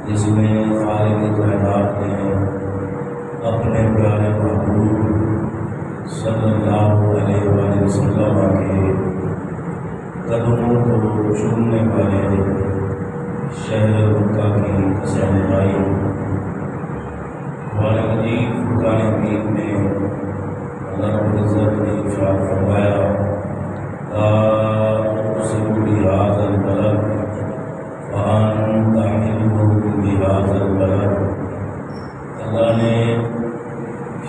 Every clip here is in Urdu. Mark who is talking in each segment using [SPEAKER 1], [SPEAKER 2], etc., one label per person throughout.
[SPEAKER 1] جس میں خالق کائنات نے اپنے پیارے محبوب صلی اللہ علیہ وآلہ وسلم کے قدموں کو چومنے والے شہر مکہ کی قسم اٹھائی۔ قرآن مجید فرقان حمید میں اللہ رب العزت نے ارشاد فرمایا لا اقسم بہذا البلد وانت حل بہذا البلد۔ اللہ نے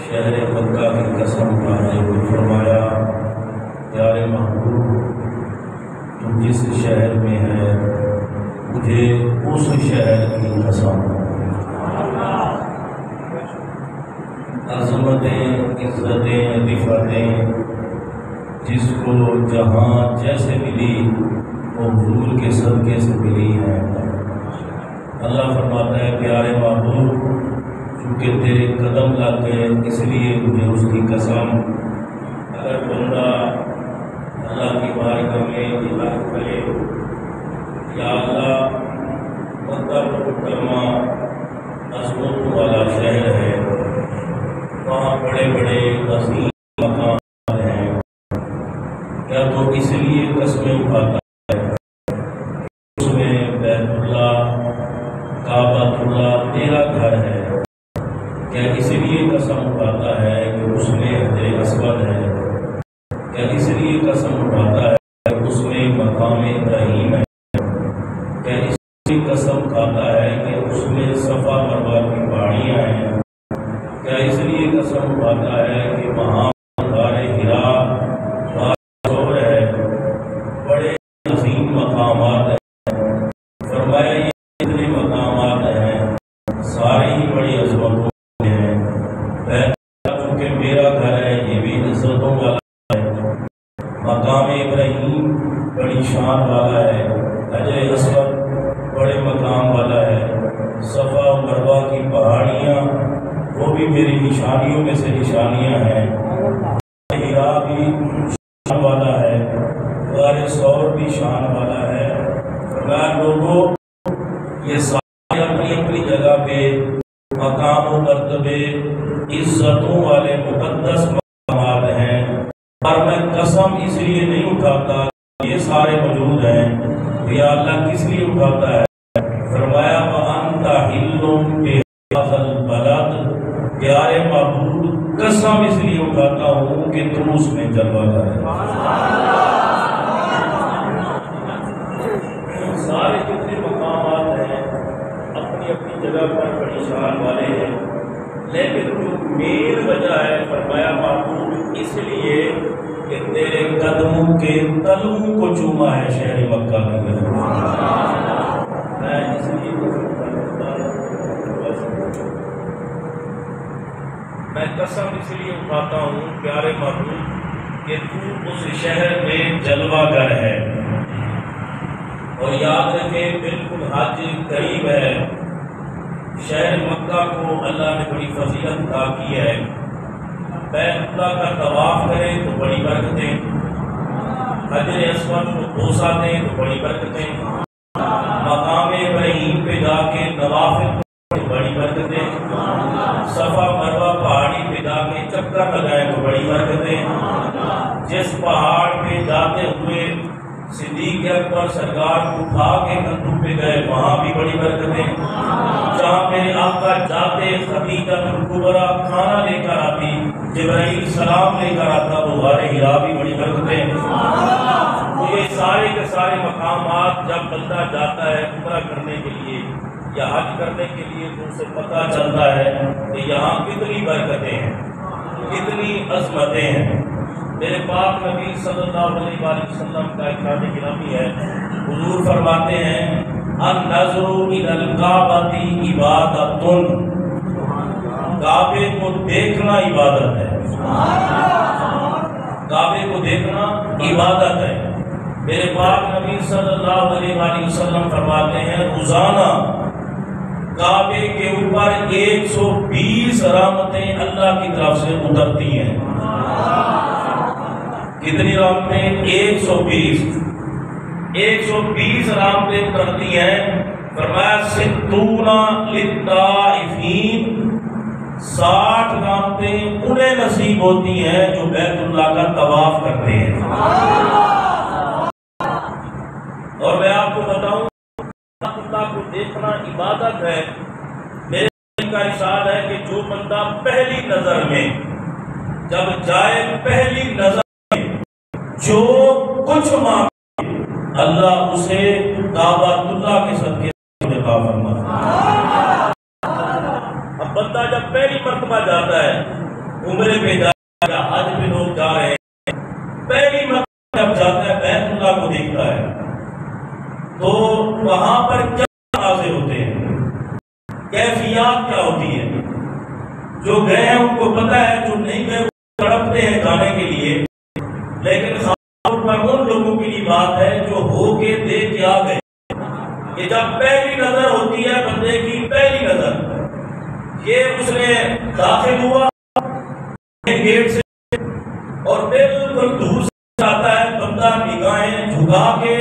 [SPEAKER 1] شہر مکہ کی قسم کھاتے ہوئے فرمایا پیارے محبوب تم جس شہر میں ہے مجھے اس شہر کی قسم۔ عظمتیں، عزتیں، رفعتیں جس کو جہاں جیسے ملی وہ حضور کے صدقے سے ملی ہیں۔ اللہ فرماتا ہے پیارے محبوب چونکہ تیرے قدم لگ گئے اس لیے مجھے اس کی قسم۔ اگر بندہ اللہ کی بارگاہ میں عبادت کرے یا اللہ مکہ مکرمہ عظمت والا شہر ہے، وہاں بڑے بڑے عظیم مقامات ہیں، کیا تو اس لیے قسمیں اٹھاتا ہے اس میں بیت اللہ کعبۃ اللہ تیرا گھر ہے؟ کیا اس لیے قسم اٹھاتا ہے کہ اس میں حجر اسود ہے؟ کیا اس لیے قسم اٹھاتا ہے کہ اس میں مقام ابراہیم ہے؟ کیا اس لیے قسم کھاتا ہے کہ اس میں صفا مروہ کی پہاڑیاں ہیں؟ کیا اس لیے قسم اٹھاتا ہے کہ وہاں غار حرا غار ہے؟ بڑے عظیم مقامات ہیں۔ فرمایا یہ اتنے مقامات ہیں سارے ہی بڑی عظمتوں کے ہیں، چونکہ میرا گھر ہے یہ بھی عزتوں والا ہے، مقام ابراہیم بڑی شان والا ہے، حجر اسود بڑے مقام والا ہے، صفا و مروہ کی پہاڑیاں وہ بھی میری نشانیوں میں سے نشانیاں ہیں، ہیرا بھی شان والا ہے، غار ثور بھی شان والا ہے۔ فرمایا لوگوں یہ سارے اپنی اپنی جگہ پہ مقام و مرتبے عزتوں والے مقدس مقامات ہیں، اور میں قسم اس لیے نہیں اٹھاتا یہ سارے موجود ہیں، یا اللہ کس لیے اٹھاتا ہے؟ فرمایا وَأَنْتَ حِلٌّ بِهَذَا الْبَلَدِ، پیارے معبود قسم اس لیے اٹھاتا ہوں کہ تم اس میں جلوہ کرے۔ سارے جتنے مقامات ہیں اپنی اپنی جگہ پر بڑی شان والے ہیں، لیکن جو مین وجہ ہے فرمایا معبود اس لیے کہ تیرے قدموں کے تلوں کو چوما ہے شہر مکہ کی قدم۔ میں اس لیے میں قسم اس لیے اٹھاتا ہوں پیارے محبوب کہ تو اس شہر میں جلوہ گر ہے، اور یاد رکھیں بالکل حج قریب ہے، شہر مکہ کو اللہ نے بڑی فضیلت عطا کی ہے، بیت اللہ کا طواف کریں تو بڑی برکتیں، حجر اسود کو بوسہ دیں تو بڑی برکتیں، مقام ابراہیم پہ جا کے نوافل تو بڑی برکتیں، صفا مروہ پہاڑی پہ جا کے چکر لگائیں تو بڑی برکتیں، جس پہاڑ پہ جاتے ہوئے صدیق اکبر سرکار کو اٹھا کے کندھوں پہ گئے وہاں بھی بڑی برکتیں، جہاں میرے آقا جاتے خدیجہ کبریٰ کھانا لے کر آتی، جبرائیل سلام لے کر آتا، وہ غار حرا بھی بڑی برکتیں۔ تو یہ سارے کے سارے مقامات جب بندہ جاتا ہے عمرہ کرنے کے لیے یا حج کرنے کے لیے تو اسے پتہ چلتا ہے کہ یہاں کتنی برکتیں ہیں، کتنی عظمتیں ہیں۔ میرے پاک نبی صلی اللہ علیہ وآلہ وسلم کا ارشاد گرامی ہے، حضور فرماتے ہیں النظر الی الکعبۃ عبادۃ، کعبے کو دیکھنا عبادت ہے، کعبے کو دیکھنا عبادت ہے۔ میرے پاک نبی صلی اللہ علیہ وآلہ وسلم فرماتے ہیں روزانہ کعبے کے اوپر 120 رحمتیں اللہ کی طرف سے اترتی ہیں۔ کتنی رحمتیں؟ 120 رحمتیں اترتی ہیں۔ فرمایا 60 للطائفین، 60 رحمتیں انہیں نصیب ہوتی ہیں جو بیت اللہ کا طواف کرتے ہیں۔ اور میں آپ کو بتاؤں اللہ کو دیکھنا عبادت ہے۔ میرے کا ارشاد ہے کہ جو بندہ پہلی نظر میں جب جائے، پہلی نظر میں جو کچھ مانگے اللہ اسے کعبۃ اللہ کے صدقے عطا فرماتا ہے۔ اب بندہ جب پہلی مرتبہ جاتا ہے، عمرے پہ جاتا ہے، حج پہ لوگ جا رہے ہیں، پہلی مرتبہ جب جاتا ہے بیت اللہ کو دیکھتا ہے تو وہاں پر کیا حاصل ہوتے ہیں، کیفیات کیا ہوتی ہے؟ جو گئے ہیں ان کو پتہ ہے، جو نہیں گئے وہ تڑپتے ہیں جانے کے لیے، لیکن خاص طور پر ان لوگوں کے لیے بات ہے جو ہو کے دیکھ کے آ گئے۔ یہ جب پہلی نظر ہوتی ہے بندے کی، پہلی نظر یہ اس نے داخل ہوا گیٹ سے اور بالکل دور سے آتا ہے، بندہ نگاہیں جھکا کے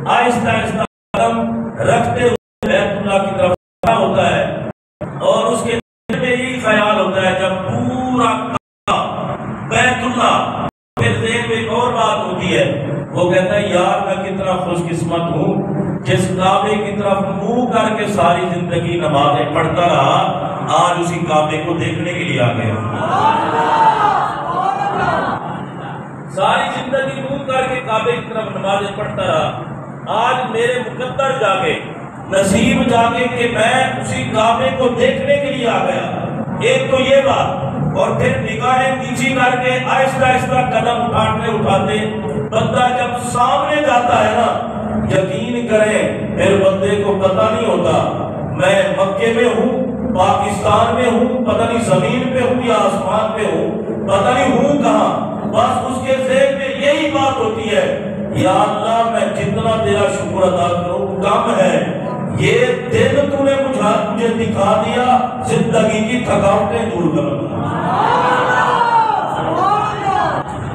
[SPEAKER 1] آہستہ آہستہ قدم رکھتے ہوئے بیت اللہ کی طرف ہوتا ہے، اور اس کے دل میں یہی خیال ہوتا ہے جب پورا بیت اللہ، پھر ذہن میں ایک اور بات ہوتی ہے، وہ کہتا ہے یار میں کتنا خوش قسمت ہوں جس کعبے کی طرف منہ کر کے ساری زندگی نمازیں پڑھتا رہا، آج اسی کعبے کو دیکھنے کے لیے آ گیا۔ ساری زندگی منہ کر کے کعبے کی طرف نمازیں پڑھتا رہا، آج میرے مقدر جاگے، نصیب جاگے کہ میں اسی کعبے کو دیکھنے کے لیے آ گیا۔ ایک تو یہ بات، اور پھر نگاہیں نیچی کر کے آہستہ آہستہ قدم اٹھاتے بندہ جب سامنے جاتا ہے نا، یقین کریں پھر بندے کو پتہ نہیں ہوتا میں مکے میں ہوں، پاکستان میں ہوں، پتہ نہیں زمین پہ ہوں یا آسمان پہ ہوں، پتہ نہیں ہوں کہاں، بس اس کے ذہن میں یہی بات ہوتی ہے یا اللہ میں جتنا تیرا شکر ادا کروں کم ہے، یہ دن تو نے مجھے دکھا دیا زندگی کی تھکاوٹیں دور کرنا۔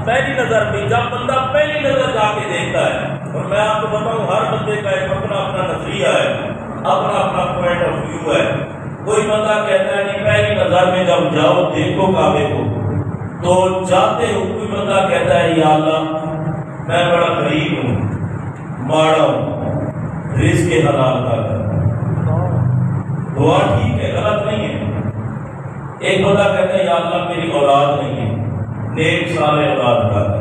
[SPEAKER 1] پہلی نظر میں جب بندہ پہلی نظر جا کے دیکھتا ہے، اور میں آپ کو بتاؤں ہر بندے کا ایک اپنا اپنا نظریہ ہے، اپنا اپنا پوائنٹ آف ویو ہے۔ کوئی بندہ کہتا ہے نہیں پہلی نظر میں جب جاؤ دیکھو کعبے کو تو جاتے ہو، کوئی بندہ کہتا ہے یا اللہ میں بڑا غریب ہوں، ماڑا ہوں، رزق حلال کا کر، دعا ٹھیک ہے غلط نہیں ہے۔ ایک بندہ کہتا ہے یا اللہ میری اولاد نہیں ہے، نیک صالح اولاد کا کر،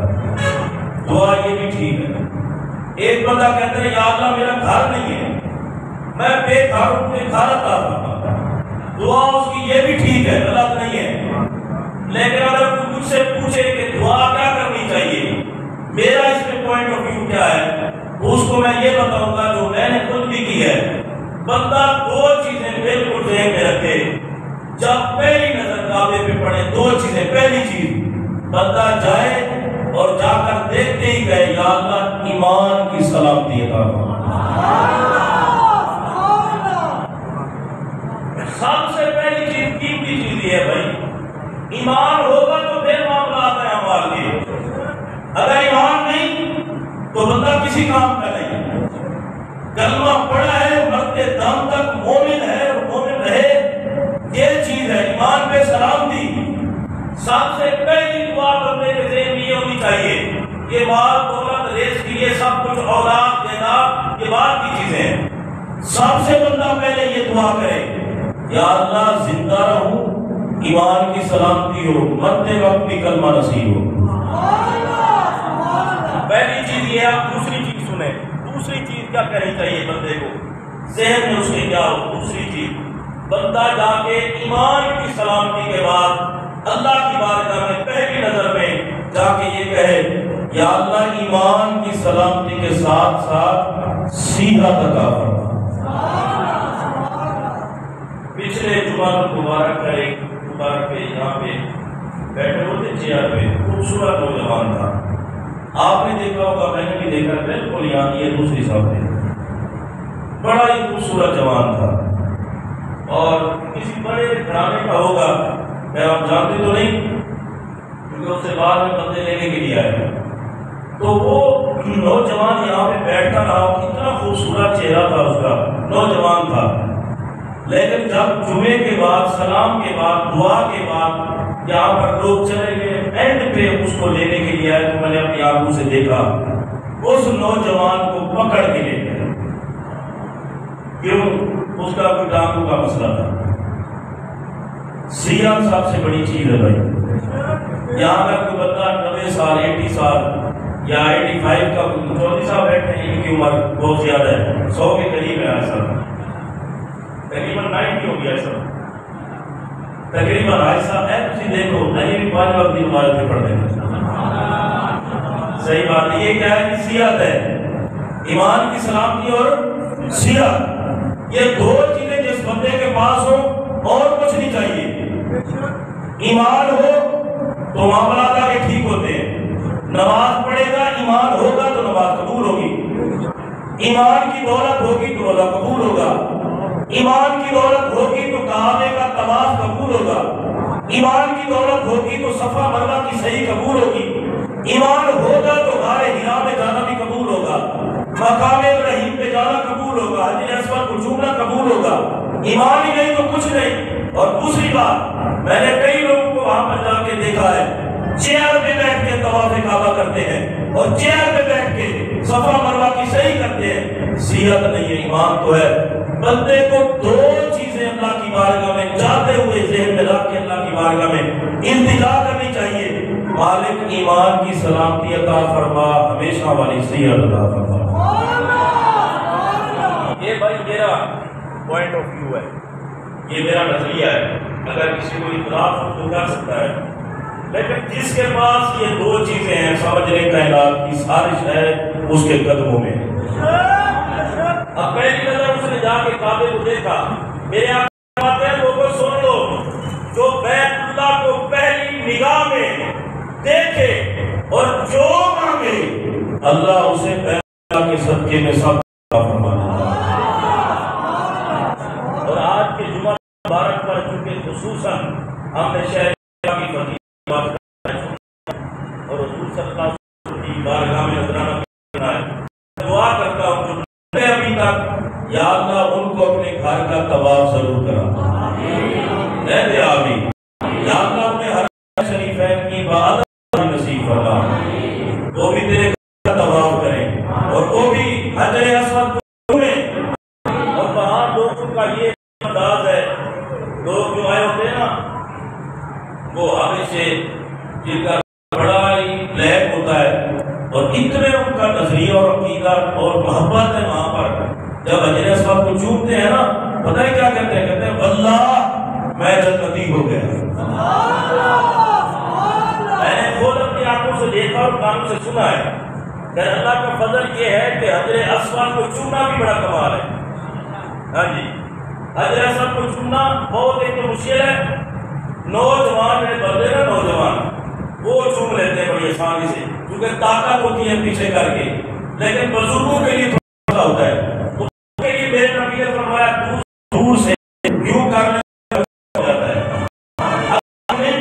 [SPEAKER 1] دعا یہ بھی ٹھیک ہے۔ ایک بندہ کہتا ہے یا اللہ میرا گھر نہیں ہے، میں بے گھر ہوں، گھر عطا فرما، دعا اس کی یہ بھی ٹھیک ہے غلط نہیں ہے۔ لیکن اگر کوئی مجھ سے پوچھے کہ دعا کیا کرنی چاہیے، میرا اس میں پوائنٹ آف ویو کیا ہے، تو اس کو میں یہ بتاؤں گا جو میں نے خود بھی کی ہے۔ بندہ دو چیزیں بالکل ذہن میں رکھے جب پہلی نظر کعبے پہ پڑے، دو چیزیں۔ پہلی چیز بندہ جائے اور جا کر دیکھتے ہی گئے یا اللہ ایمان کی سلامتی عطا فرما۔ سب سے پہلی چیز قیمتی چیز یہ ہے بھائی، ایمان ہوگا تو پھر معاملات ہیں اعمال کے، اگر ایمان نہیں تو بندہ کسی کام کا نہیں۔ کلمہ پڑھا ہے مرتے دم تک مومن ہے اور مومن رہے، یہ چیز ہے ایمان پہ سلامتی۔ سب سے پہلی دعا بندے کے ذہن میں یہ ہونی چاہیے کہ مال دولت رزق یہ سب کچھ اولاد جائیداد یہ بات کی چیزیں ہیں، سب سے بندہ پہلے یہ دعا کرے یا اللہ زندہ رہوں، ایمان کی سلامتی ہو، مرتے وقت بھی کلمہ نصیب ہو۔ پہلی چیز یہ ہے۔ دوسری چیز سنیں، دوسری چیز کیا کرنی چاہیے بندے کو، ذہن میں اس کے کیا ہو۔ دوسری چیز بندہ جا کے ایمان کی سلامتی کے بعد اللہ کی بارگاہ میں پہلی نظر میں جا کے یہ کہے یا اللہ ایمان کی سلامتی کے ساتھ ساتھ صحت عطا فرما۔ پچھلے جمعہ مبارک کا ایک مبارک پہ یہاں پہ بیٹھے ہوتے چیئر پہ خوبصورت نوجوان تھا، آپ نے دیکھا ہوگا، میں نے بھی دیکھا، بالکل یہاں یہ دوسری صاحب ہے، بڑا ہی خوبصورت جوان تھا اور کسی بڑے گھرانے کا ہوگا، میں آپ جانتے تو نہیں کیونکہ اس سے بعد میں بندے لینے کے لیے آئے۔ تو وہ نوجوان یہاں پہ بیٹھتا رہا، اتنا خوبصورت چہرہ تھا اس کا، نوجوان تھا، لیکن جب جمعے کے بعد، سلام کے بعد، دعا کے بعد یہاں پر لوگ چلے گئے، اینڈ پہ اس کو لینے کے لیے آئے تو میں نے اپنی آنکھوں سے دیکھا اس نوجوان کو پکڑ کے لے گئے۔ کیوں؟ اس کا کوئی ٹانگوں کا مسئلہ تھا۔ صحت سب سے بڑی چیز ہے بھائی۔ یہاں پر کوئی بندہ 90 سال 80 سال یا 85 کا، چودھری صاحب بیٹھے ہیں، ان کی عمر بہت زیادہ ہے، 100 کے قریب ہے سر، تقریباً 90 ہو گیا سر، تقریباً ایسا ہے۔ تسی دیکھو نہیں بھی 5 وقت کی نماز پہ پڑھ دیں، صحیح بات ہے۔ یہ کیا ہے کہ صحت ہے، ایمان کی سلامتی اور صحت، یہ دو چیزیں جس بندے کے پاس ہو اور کچھ نہیں چاہیے۔ ایمان ہو تو معاملات آگے ٹھیک ہوتے ہیں، نماز پڑھے گا، ایمان ہوگا تو نماز قبول ہوگی، ایمان کی دولت ہوگی تو روزہ قبول ہوگا، ایمان کی دولت ہوگی تو کعبے کا طواف قبول ہوگا، ایمان کی دولت ہوگی تو صفا مروہ کی صحیح قبول ہوگی، ایمان ہوگا تو غار ہرا میں جانا بھی قبول ہوگا، مقام ابراہیم پہ جانا قبول ہوگا، حجر اسود کو چھونا قبول ہوگا۔ ایمان ہی نہیں تو کچھ نہیں۔ اور دوسری بات، میں نے کئی لوگوں کو وہاں پر جا کے دیکھا ہے، چیئر پہ بیٹھ کے طواف کعبہ کرتے ہیں اور چیئر پہ بیٹھ کے صفا مروہ کی صحیح کرتے ہیں۔ صحت نہیں ہے، ایمان تو ہے۔ بندے کو دو چیزیں اللہ کی بارگاہ میں جاتے ہوئے ذہن میں رکھ کے اللہ کی بارگاہ میں التجا کرنی چاہیے، مالک ایمان کی سلامتی عطا فرما، ہمیشہ والی صحت عطا فرما۔ یہ بھائی میرا پوائنٹ آف ویو ہے، یہ میرا نظریہ ہے، اگر کسی کو اختلاف ہو تو کر سکتا ہے، لیکن جس کے پاس یہ دو چیزیں ہیں، سمجھنے کائنات کی سازش ہے اس کے قدموں میں۔ اب پہلی نظر اس نے جا کے کعبے کو دیکھا، میرے آپ بات ہے، لوگوں سن لو، جو بیت اللہ کو پہلی نگاہ میں دیکھے اور جو مانگے اللہ اسے بیت اللہ کے صدقے میں سب فرما دیتا ہے۔ اور آج کے جمعہ مبارک پر چونکہ خصوصاً ہم نے شہر کی فضیلت بات کرنا ہے اور حضور صلی اللہ علیہ وسلم کی بارگاہ میں نذرانہ کرنا ہے، دعا کرتا ہوں جو ابھی تک، یا اللہ ان کو اپنے گھر کا طواف ضرور کرا، دے آمین، یا اللہ انہیں حرم شریفین کی عبادت نصیب فرما، وہ بھی تیرے گھر کا طواف کریں اور وہ بھی حجر اسود کو چھوئیں۔ اور وہاں لوگوں کا یہ انداز ہے، لوگ جو آئے ہوتے ہیں نا وہ ہمیشہ جن کا بڑا ہی بلیک ہوتا ہے اور اتنے ان کا نظریہ اور عقیدہ اور محبت ہے، وہاں پر جب حجر اسود کو چومتے ہیں نا، پتہ ہے کیا کہتے ہیں؟ کہتے ہیں واللہ میں جنتی ہو گیا۔ میں نے خود اپنی آنکھوں سے دیکھا اور کانوں سے سنا ہے کہ اللہ کا فضل یہ ہے کہ حجر اسود کو چومنا بھی بڑا کمال ہے۔ ہاں جی، حجر اسود کو چومنا بہت ایک تو مشکل ہے، نوجوان میرے بندے نا نوجوان وہ چوم لیتے ہیں بڑی آسانی سے کیونکہ طاقت ہوتی ہے پیچھے کر کے، لیکن بزرگوں کے لیے تھوڑا ہوتا ہے، اس کے لیے میرے نبی نے فرمایا دور سے یوں کرنے ہو جاتا ہے۔ اب میں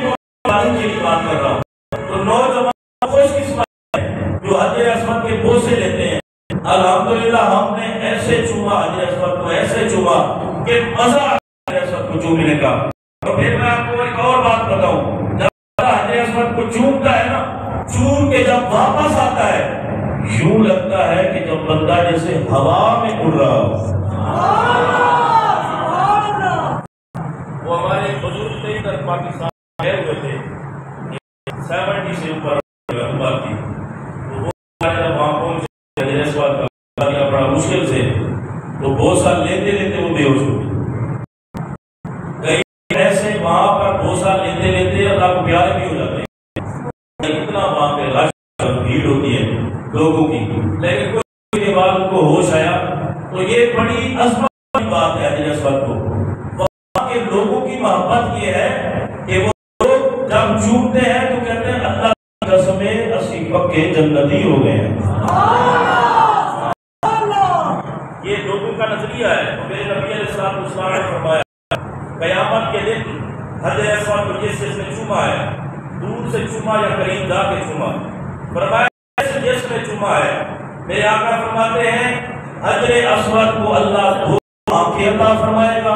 [SPEAKER 1] کے لیے بات کر رہا ہوں، تو نوجوان خوش قسمت ہے جو حجر اسود کے بوسے لیتے ہیں۔ الحمدللہ ہم نے ایسے چوما حجر اسود کو، ایسے چوما کہ مزہ حجر اسود کو چومنے کا۔ تو پھر میں آپ کو ایک اور بات بتاؤں، جب حجر اسود کو چومتا ہے نا، چوم کے جب واپس آتا ہے یوں لگتا ہے کہ جب بندہ جیسے ہوا میں اڑ رہا ہو۔ وہ ہمارے بزرگ سے ادھر پاکستان گئے ہوئے تھے، 70 سے اوپر بات کی، تو وہ جب وہاں پہنچے حجر اسود کا بڑا مشکل سے، تو بوسہ لیتے لیتے وہ بے ہوش ہو گئے۔ ایسے وہاں پر بوسہ لیتے لیتے اللہ کو پیارے بھی ہو جاتے ہیں، اتنا وہاں لوگوں کی، لیکن کچھ کے بعد ان کو ہوش آیا تو یہ بڑی عظمت کی بات ہے حجر اسود کو، وہاں کے لوگوں کی محبت یہ ہے کہ وہ لوگ جب چومتے ہیں تو کہتے ہیں اللہ کی قسم اسی پکے جنتی ہو گئے ہیں۔ یہ لوگوں کا نظریہ ہے۔ تو میرے نبی علیہ السلام نے فرمایا قیامت کے دن حجر اسود کو جس نے چوما ہے، دور سے چوما یا قریب جا کے چوما، فرمایا جس نے چوما ہے، میرے آقا فرماتے ہیں حجر اسود کو اللہ دو آنکھیں عطا فرمائے گا،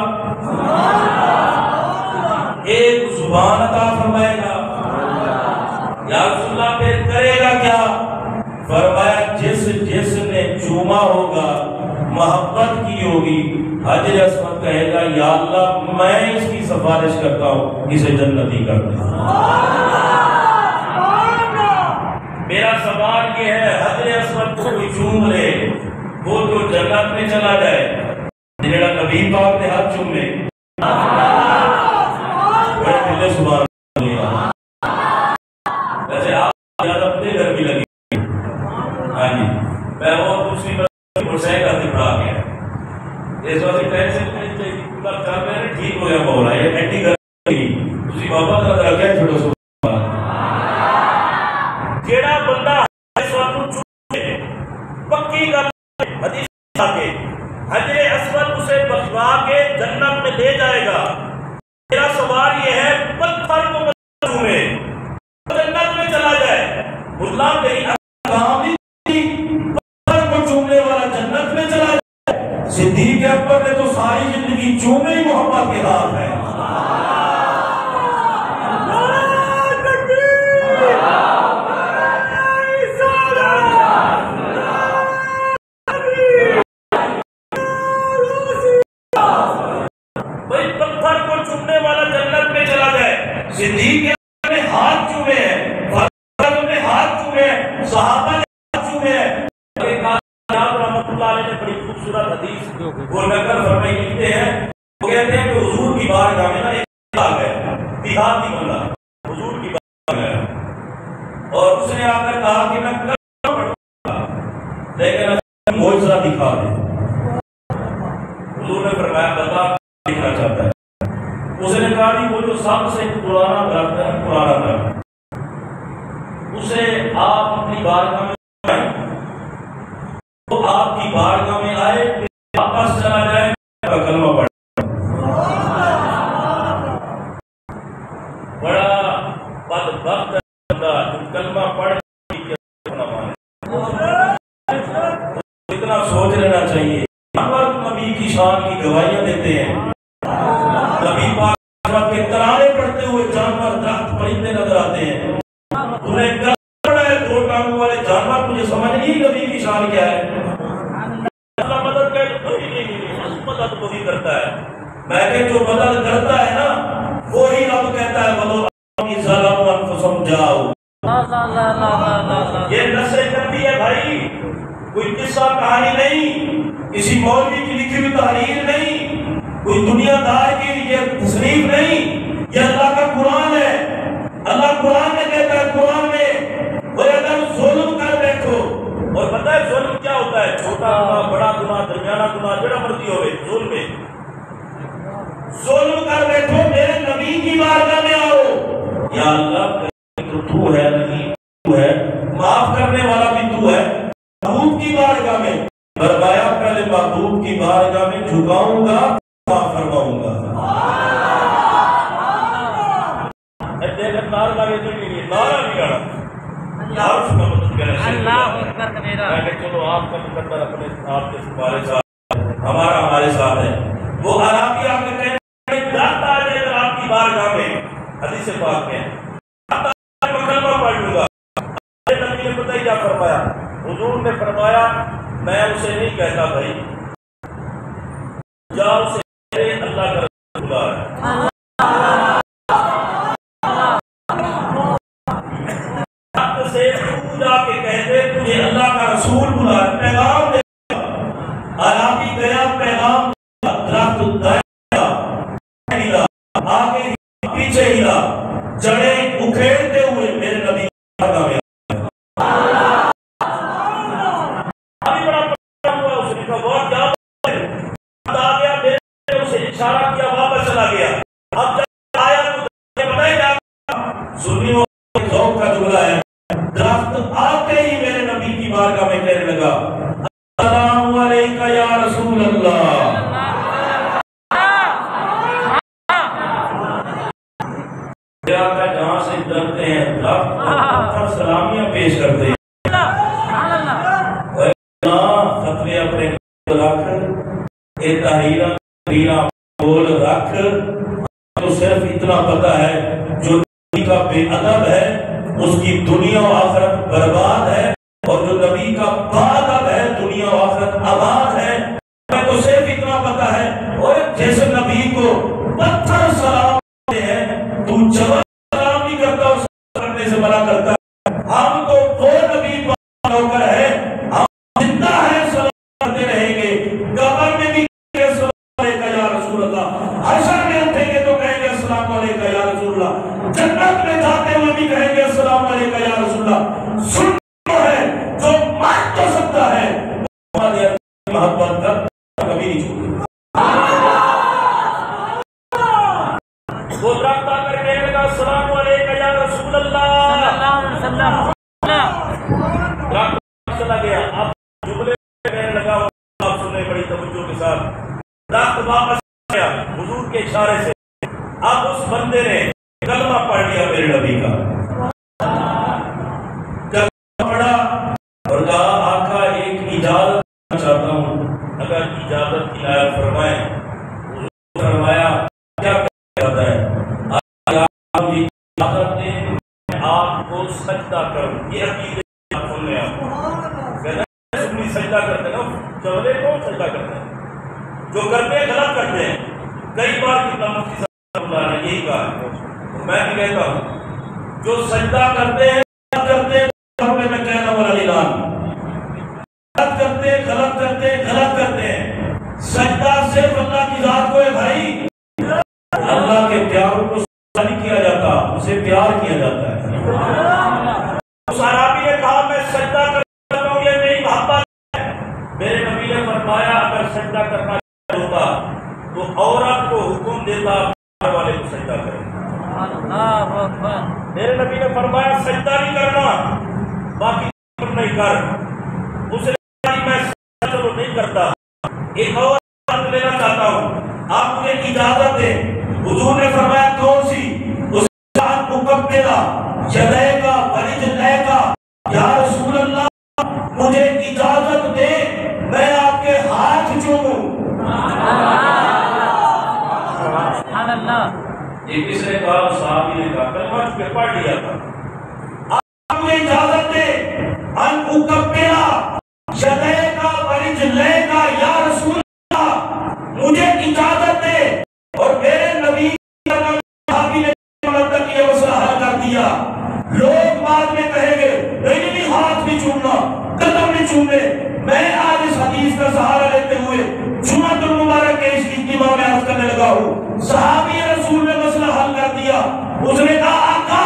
[SPEAKER 1] ایک زبان عطا فرمائے گا۔ یا رسول اللہ پھر کرے گا کیا؟ فرمایا جس نے چوما ہوگا، محبت کی ہوگی، حجر اسود کہے گا یا اللہ میں اس کی سفارش کرتا ہوں، اسے جنتی کر دے۔ میرا سوال یہ ہے حجر اسود کو کوئی چوم لے وہ تو جنت میں چلا جائے، جنہاں نبی پاک نے ہاتھ چوم لے بڑے دلے سبحان اللہ۔ ویسے آپ یاد اپنے گھر بھی لگی، ہاں جی میں وہ دوسری مرسے کا دکھا گیا اس وقت ٹینشن نہیں چاہیے، پورا چل رہے ہیں ٹھیک ہو گیا مولا، یہ اینٹی گھر لگی تسی بابا کا رکھ کے چھوڑو سبحان جیڑا بندہ اس وقت چومے پکی گل حدیث کے حجر اسود اسے بخشوا کے جنت میں لے جائے گا۔ میرا سوال یہ ہے پتھر کو چومے جنت میں چلا جائے، اللہ میری پتھر کو چومنے والا جنت میں چلا جائے، صدیق اکبر نے تو ساری زندگی چومے ہی محبت کے ہاتھ ہے۔ چومنے والا جنت میں چلا جائے، صدیق نے ہاتھ چومے ہیں، فاطمہ نے ہاتھ چومے ہیں، صحابہ نے ہاتھ چومے ہیں۔ رحمۃ اللہ علیہ نے بڑی خوبصورت حدیث وہ نقل فرمائی لکھتے ہیں، وہ کہتے ہیں کہ حضور کی بارگاہ میں نا ایک آ گیا دیہاتی بندہ حضور کی بارگاہ میں، اور اس نے آ کر کہا کہ میں کلمہ پڑھوں گا لیکن معجزہ دکھا دے۔ حضور نے فرمایا بتا دکھنا چاہتا ہے؟ اس نے کہا کہ وہ جو سب سے پرانا درخت ہے، پرانا درخت، اسے آپ اپنی بارگاہ میں آئیں، تو آپ کی بارگاہ میں آئے واپس چلا جائے کلمہ پڑھے۔ بڑا بدبخت بندہ جو کلمہ پڑھ کے اپنا مانے، اتنا سوچ لینا چاہیے۔ نبی کی شان کی گواہیاں دیتے ہیں، نبی پاک کے ترانے پڑھتے ہوئے جانور درخت پرندے نظر آتے ہیں، انہیں پڑھا ہے دو ٹانگوں والے جانور، مجھے سمجھ نہیں نبی کی شان کیا ہے۔ اللہ مدد کرے تو کوئی نہیں، مدد وہی کرتا ہے، میں کہ جو مدد کرتا ہے نا وہی رب کہتا ہے وَلَوْ ظَلَمُوا أَنفُسَهُمْ جَاءُوا۔ یہ نسل کرتی ہے بھائی، کوئی قصہ کہانی نہیں، کسی مولوی کی لکھی ہوئی تحریر نہیں، کوئی دنیا دار کی یہ تصنیف نہیں، یہ اللہ کا قرآن ہے۔ اللہ قرآن میں کہتا ہے، قرآن میں وہ اگر ظلم کر بیٹھو، اور پتہ ہے ظلم کیا ہوتا ہے؟ چھوٹا گناہ، بڑا گناہ، درمیانہ گناہ، جڑا مرضی ہوئے، ظلم میں ظلم کر بیٹھو، میرے نبی کی بارگاہ میں آؤ، یا اللہ تو ہے نہیں تو ہے، معاف کرنے والا بھی تو ہے، محبوب کی بارگاہ میں فرمایا پہلے محبوب کی بارگاہ میں جھکاؤں گا معاف فرماؤں گا۔ نعرہ لگے تو نہیں، نعرہ نہیں آنا، عرش کا مدد کرے اللہ اکبر کبیرہ، میں کہ چلو آپ کا مقدر اپنے آپ کے ہمارے ساتھ، ہمارے ساتھ ہے۔ وہ عربی آپ کے کہنے درخت آ جائے اگر آپ کی بارگاہ میں، حدیث پاک میں میں کلمہ پڑھ لوں گا، نبی نے پتہ ہی کیا فرمایا؟ حضور نے فرمایا میں اسے نہیں کہتا بھائی، جا اسے اللہ کا رسول ہے، سے تو جا کے کہتے تجھے اللہ کا رسول بلا ہے، پیغام دے گا۔ عربی گیا پیغام درخت دایا ہلا، آگے پیچھے ہلا، جڑیں اکھیڑتے ہوئے میرے نبی کا میں اس کا بہت کیا آ گیا، میرے اسے اشارہ کیا، واپس چلا گیا. اب جب آیا تو بتایا جا سنیوں کے ذوق کا جملہ ہے. درخت آتے ہی میرے نبی کی بارگاہ میں کہنے لگا السلام علیکم یا رسول اللہ. جہاں سے ڈرتے ہیں درخت سلامیاں پیش کرتے ہیں. فتوے اپنے رکھ، تحریراں بول رکھ. تو صرف اتنا پتا ہے جو نبی کا بے ادب ہے اس کی دنیا و آخرت برباد ہے، اور جو نبی کا باادب ہے دنیا و آخرت آباد ہے. میں تو صرف اتنا پتا ہے اور جیسے نبی کو پتھر سلام کرتے ہیں تو جواب سلام نہیں کرتا، اس کرنے سے منع کرتا ہے. ہم تو وہ نبی پاک نوکر ہے، ہم زندہ ہیں سلام کرتے رہیں گے. قبر میں بھی کہیں گے السلام علیکم یا رسول اللہ، حشر میں اٹھیں گے تو کہیں گے السلام علیکم یا رسول اللہ، جنت میں جاتے ہوئے بھی کہیں گے السلام علیکم یا رسول اللہ. سن تو ہے جو مان تو سکتا ہے ہماری محبت کا کبھی نہیں چھوڑے. وہ درخت آ کر کہنے لگا السلام علیکم یا رسول اللہ. درخت چلا گیا. اب جملے کہنے لگا، آپ سنیں بڑی توجہ کے ساتھ. درخت واپس گیا حضور کے اشارے سے. اب اس بندے نے کلمہ پڑھ لیا میرے نبی کا. کلمہ پڑھا اور کہا آقا ایک اجازت چاہتا ہوں، اگر اجازت کی عنایت فرمائیں. حضور نے فرمایا کیا کہتا ہے؟ آپ کی اجازت دیں میں آپ کو سجدہ کروں. یہ عقیدے آپ سن لیں. آپ کہنا سنی سجدہ کرتے نا، چولے کو سجدہ کرتے ہیں، جو کرتے ہیں غلط کرتے ہیں. کئی بار کتنا مفتی صاحب نے یہی کہا، میں بھی کہتا ہوں جو سجدہ کرتے ہیں میں کہنا والا اعلان، غلط کرتے غلط کرتے ہیں. سجدہ صرف اللہ کی ذات کو ہے بھائی. اللہ کے پیاروں کو سجدہ نہیں کیا جاتا، اسے پیار کیا جاتا ہے. اس عربی نے کہا میں سجدہ کرتا ہوں، یہ میری محبت ہے. میرے نبی نے فرمایا اگر سجدہ کرنا ہوتا تو عورت کو حکم دیتا گھر والے کو سجدہ کرے. میرے نبی نے فرمایا سجدہ نہیں کرنا، باقی نہیں کر. اس نے میں چلو نہیں کرتا. ایک اور بات لینا چاہتا ہوں، آپ مجھے اجازت دیں. حضور نے فرمایا کون سی؟ اس ساتھ مکملہ یدے کا ورجلے کا. یا رسول اللہ مجھے اجازت دے میں آپ کے ہاتھ چوموں. سبحان اللہ. یہ کس نے کہا؟ صحابی نے کہا، کلمہ چونکہ پڑھ لیا تھا. آپ مجھے اجازت دے ان اکبرا یدے کا ورجلے کا. یا رسول اللہ مجھے اجازت دے. اور میرے نبی صحابی نے یہ مسئلہ حل کر دیا. لوگ بعد میں کہیں گے نہیں ہاتھ بھی چومنا، قدم بھی چومنے. میں آج اس حدیث کا سہارا لیتے ہوئے جمعۃ المبارک کے اس اجتماع میں عرض کرنے لگا ہوں. صحابی رسول نے مسئلہ حل کر دیا. اس نے کہا آقا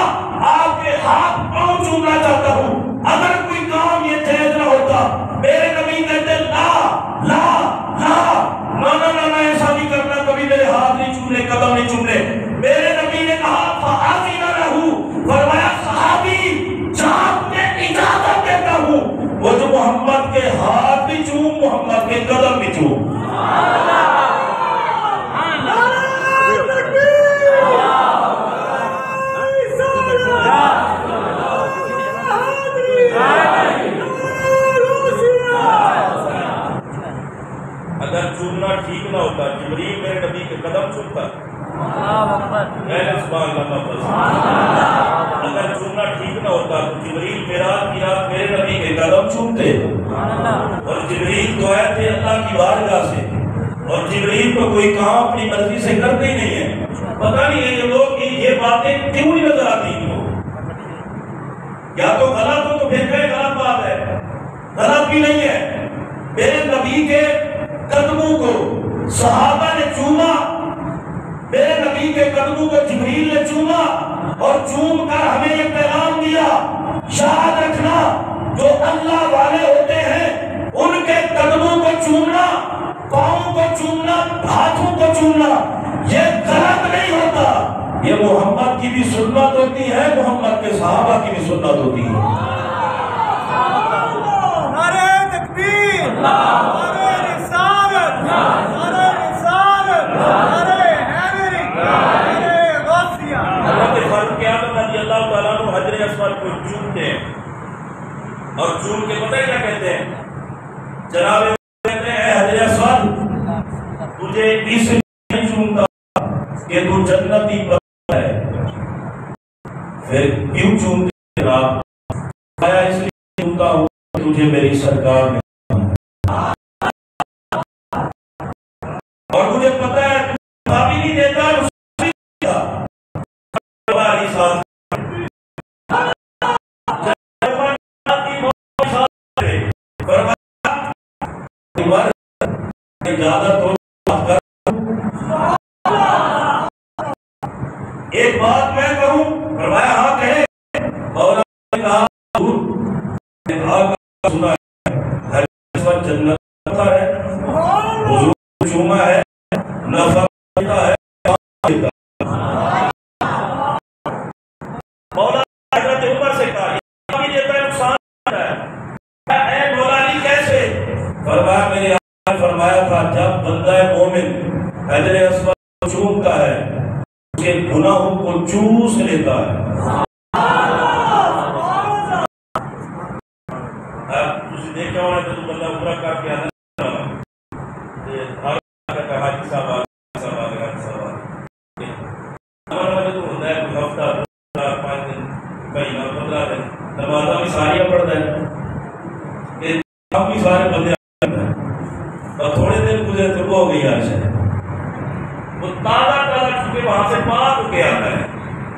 [SPEAKER 1] آپ کے ہاتھ پاؤں چومنا چاہتا ہوں. اگر کوئی کام یہ جائز نہ ہوتا میرے نبی کہتے لا لا لا نا ایسا نہیں کرنا، کبھی میرے ہاتھ نہیں چومنے، قدم نہیں چومنے. میرے نبی نے کہا فآذن لہ، فرمایا صحابی جہاں تمہیں اجازت دیتا ہوں وہ جو محمد کے ہاتھ بھی چوم، محمد کے قدم بھی چوم. اگر چومنا ٹھیک نہ ہوتا جبریل میرے نبی کے قدم چومتا. اگر چومنا ٹھیک نہ ہوتا تو جبریل معراج کی رات میرے نبی کے قدم چومتے. اور جبریل تو آئے تھے اللہ کی بارگاہ سے، اور جبریل تو کوئی کام اپنی مرضی سے کرتے ہی نہیں ہے. پتہ نہیں ہے یہ لوگ یہ باتیں کیوں نہیں نظر آتی ان کو. یا تو غلط ہو تو پھر کہیں غلط بات ہے، غلط بھی نہیں ہے. میرے نبی کے قدموں کو صحابہ نے چوما، میرے نبی کے قدموں کو جبریل نے چوما، اور چوم کر ہمیں یہ پیغام دیا یاد رکھنا جو اللہ والے ہوتے ہیں ان کے قدموں کو چومنا کی سنت ہوتی ہے، محمد کے صحابہ کی بھی سنت ہوتی ہے۔
[SPEAKER 2] نعرہ تکبیر، نعرہ رسالت، نعرہ رسالت، نعرہ حیدری، نعرہ غوثیہ۔
[SPEAKER 1] حضرت فاروق اعظم رضی اللہ تعالیٰ عنہ حجر اسود کو چومتے ہیں، اور چوم کے پتہ کیا کہتے ہیں؟ جناب کہتے ہیں اے حجر اسود، تجھے اس لیے نہیں چومتا کہ تو جنتی بندہ ہے۔ پھر کیوں چومتے جناب؟ آیا اس لیے چومتا ہوں کہ تجھے میری سرکار نے، اور مجھے پتہ ہے تو بھی نہیں دیتا، ہماری ساتھ اجازت ہو ایک بات میں کہوں؟ فرمایا ہاں کہے۔ مولا نے کہا سنا ہے ہر جنت ہے، حضور چوما ہے، نفع دیتا ہے، مولا حضرت عمر سے کہا یہ بھی دیتا ہے، نقصان دیتا ہے۔ اے مولا علی کیسے؟ فرمایا میرے آقا نے فرمایا تھا جب بندہ مومن حجر اسود کو چومتا ہے اس کے گناہوں کو چوس لیتا ہے۔ تسی دیکھا ہونا تو بندہ عمرہ کر کے آنا حاجی صاحب ہفتہ 5 دن مہینہ 15 دن نمازہ بھی ساریاں پڑھتا ہے، ہم بھی سارے بندے اور تھوڑے دن گزرے تو وہ ہو گئی عائشہ، وہ تازہ چونکہ وہاں سے پاک ہو کے آتا ہے۔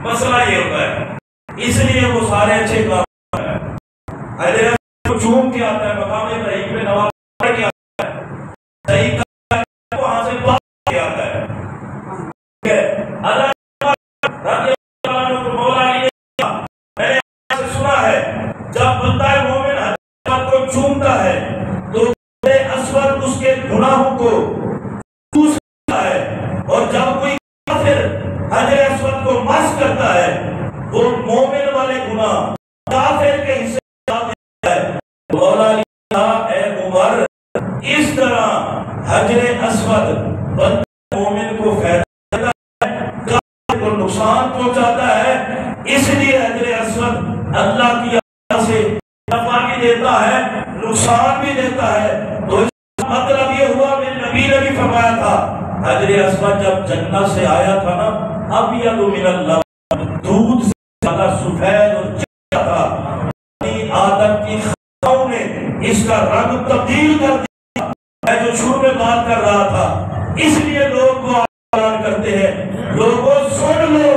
[SPEAKER 1] مسئلہ یہ ہوتا ہے اس لیے وہ سارے اچھے کام حضرت کو چوم کے آتا ہے، مقام ابراہیم پہ نماز پڑھ کے آتا ہے، صحیح کرتا ہے، وہاں سے پاک ہو کے آتا ہے۔ مولا علی نے میں نے سے سنا ہے جب بندہ مومن حضرت کو چومتا ہے تو اسود اس کے گناہوں کو چوستا ہے، اور جب کوئی کافر حجر اسود کو مس کرتا ہے وہ مومن والے گناہ کافر کے حصے دیتا ہے۔ مولا علی نے کہا اے عمر اس طرح حجر اسود بندہ مومن کو فائدہ دیتا ہے، کافر کو نقصان پہنچاتا ہے، اس لیے حجر اسود اللہ کی آیت سے نفع بھی دیتا ہے، نقصان بھی دیتا ہے۔ تو مطلب یہ ہوا میرے نبی نے بھی فرمایا تھا حجر اسود جب جنت سے آیا تھا نا ابیض من اللبن، دودھ سے زیادہ سفید اور چمکتا تھا، آدم کی خطاؤں نے اس کا رنگ تبدیل کر دیا۔ میں جو شروع میں بات کر رہا تھا اس لیے لوگ کو اعلان کرتے ہیں لوگوں سن لو،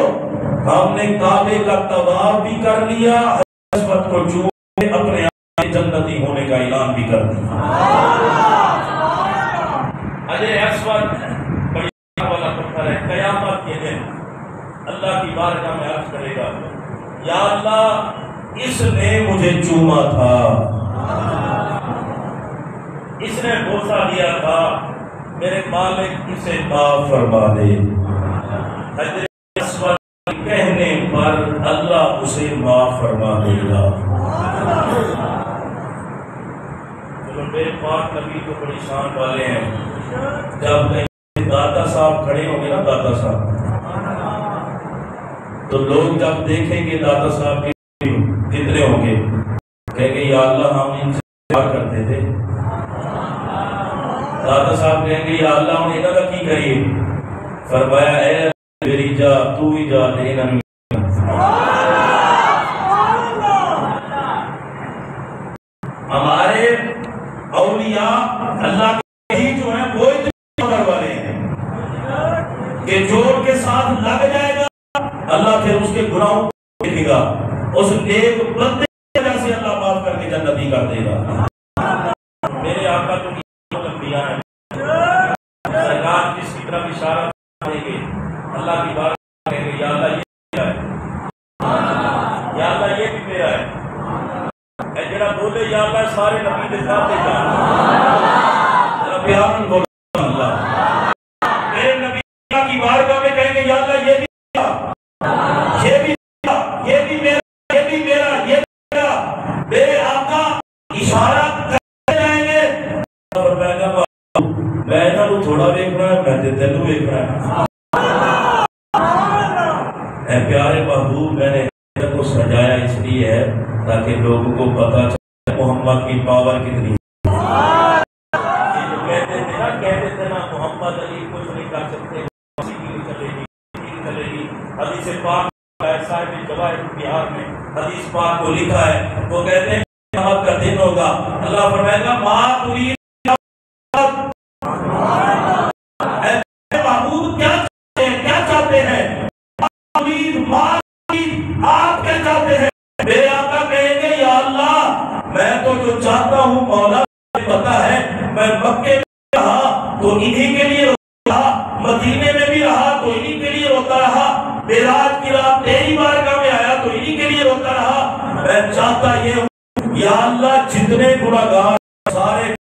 [SPEAKER 1] ہم نے کعبے کا طواف بھی کر لیا، حجر اسود کو چوم کے اپنے آپ جنتی ہونے کا اعلان بھی کر دیا۔ حجر اسود بڑی والا پتھر ہے، قیامت کے دن اللہ کی بارگاہ میں عرض کرے گا یا اللہ اس نے مجھے چوما تھا، اس نے بوسہ دیا تھا، میرے مالک اسے معاف فرما دے۔ حجر اسود کہنے پر اللہ اسے معاف فرما دے گا۔ میرے پاک نبی تو بڑی شان والے ہیں، جب داتا صاحب کھڑے ہوں گے نا، داتا صاحب تو لوگ جب دیکھیں گے داتا صاحب کے کتنے ہوں گے کہیں گے یا اللہ ہم ان سے پیار کرتے تھے۔ داتا صاحب کہیں گے یا اللہ ہم انہوں کا کی کریے؟ فرمایا اے میری جا تو ہی جا لینا۔ ہمارے اولیاء اللہ کے ہی جو ہیں وہ اتنے مگر والے ہیں کہ جو ان کے ساتھ لگ جائے گا اللہ پھر اس کے گناہوں کو دیکھے گا، اس نیک بندے کی وجہ سے اللہ معاف کر کے جنتی کر دے گا۔ میرے آقا تو انبیاء ہیں، سرکار جس کی طرف اشارہ کریں گے اللہ کی بات کہیں گے یا اللہ یہ میرا ہے، یا اللہ یہ بھی میرا ہے۔ اے جڑا بولے یا اللہ سارے نبی دے ساتھ دے جا پیار بولو اللہ، میرے نبی کی بارگاہ میں کہیں گے یا اللہ یہ بھی میرا، یہ اشارہ کرتے جائیں گے میں نہ وہ تھوڑا دیکھنا ہے میں تینوں دیکھنا ہے. اے پیارے محبوب میں نے کو سجایا اس لیے ہے تاکہ لوگوں کو پتا چلے محمد کی پاور کتنی ہے. کہتے تھے نا محمد علی کچھ نہیں کر سکتے چلے گی. حدیث پاک صاحب جواہر بہار میں حدیث پاک کو لکھا ہے. وہ کہتے ہیں قیامت کا دن ہوگا اللہ فرمائے گا ما تريد محبوب کیا چاہتے ہیں آپ کیا چاہتے ہیں. میرے آقا کہیں گے یا اللہ میں تو جو چاہتا ہوں مولا پتا ہے. میں مکے میں رہا تو انہی کے لیے روتا رہا, مدینے میں بھی رہا تو انہی کے لیے روتا رہا, معراج کی رات تیری بارگاہ میں آیا تو انہی کے لیے روتا رہا. میں چاہتا یہ ہوں یا اللہ جتنے گناہگار سارے